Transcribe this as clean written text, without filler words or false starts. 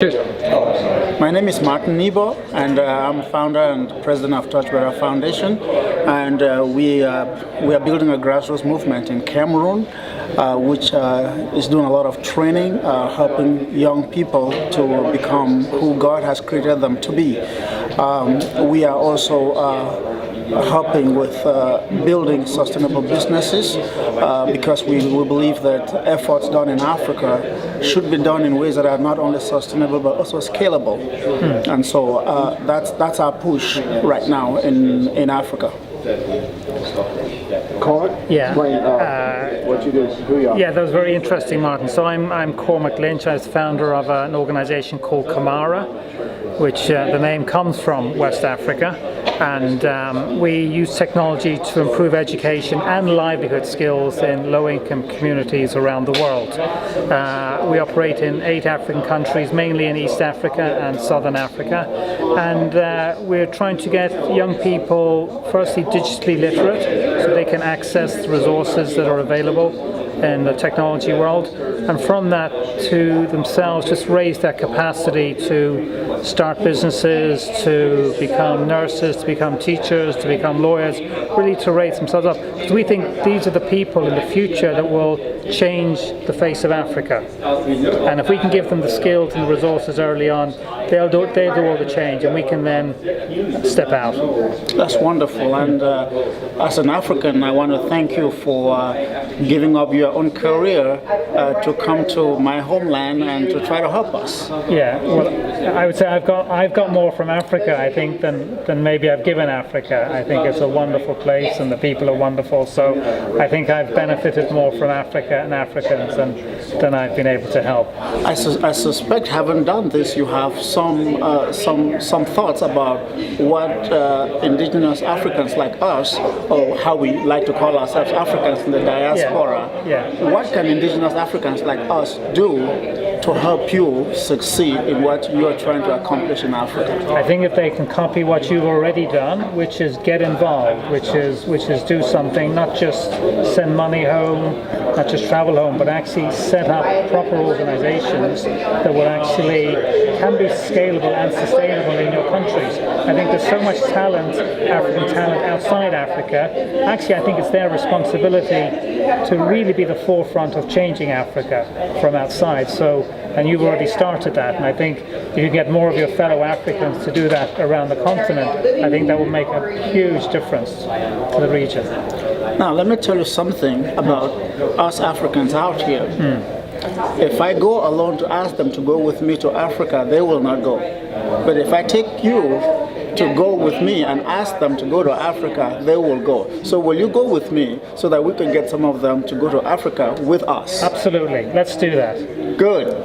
My name is Martin Niboh, and I'm founder and president of Torchbearer Foundation, and we are building a grassroots movement in Cameroon, which is doing a lot of training, helping young people to become who God has created them to be. We are also helping with building sustainable businesses because we believe that efforts done in Africa should be done in ways that are not only sustainable but also scalable. And so that's our push right now in Africa. Cormac? Yeah. Explain what you do, who you are. Yeah, that was very interesting, Martin. So I'm Cormac Lynch. I was founder of an organization called Camara, which the name comes from West Africa. And we use technology to improve education and livelihood skills in low-income communities around the world. We operate in 8 African countries, mainly in East Africa and Southern Africa. And we're trying to get young people, firstly, digitally literate, so they can access the resources that are available in the technology world, and from that to themselves just raise their capacity to start businesses, to become nurses, to become teachers, to become lawyers, really to raise themselves up. Because we think these are the people in the future that will change the face of Africa. And if we can give them the skills and the resources early on, they'll do all the change, and we can then step out. That's wonderful. And as an African, I want to thank you for giving up your own career to come to my homeland and to try to help us. Yeah, well, I would say I've got more from Africa, I think, than maybe I've given Africa. I think it's a wonderful place and the people are wonderful. So I think I've benefited more from Africa and Africans than I've been able to help. I suspect, having done this, you have some thoughts about what indigenous Africans like us, or how we like to call ourselves Africans in the diaspora. Yeah. What can indigenous Africans like us do to help you succeed in what you are trying to accomplish in Africa? I think if they can copy what you've already done, which is get involved, which is do something, not just send money home, not just travel home, but actually set up proper organizations that will actually can be scalable and sustainable in your countries. I think there's so much talent, African talent outside Africa. Actually, I think it's their responsibility to really be the forefront of changing Africa from outside. So, and you've already started that, and I think if you get more of your fellow Africans to do that around the continent, I think that will make a huge difference to the region. Now, let me tell you something about us Africans out here. If I go alone to ask them to go with me to Africa, they will not go. But if I take you to go with me and ask them to go to Africa, they will go. So will you go with me so that we can get some of them to go to Africa with us? Absolutely. Let's do that. Good.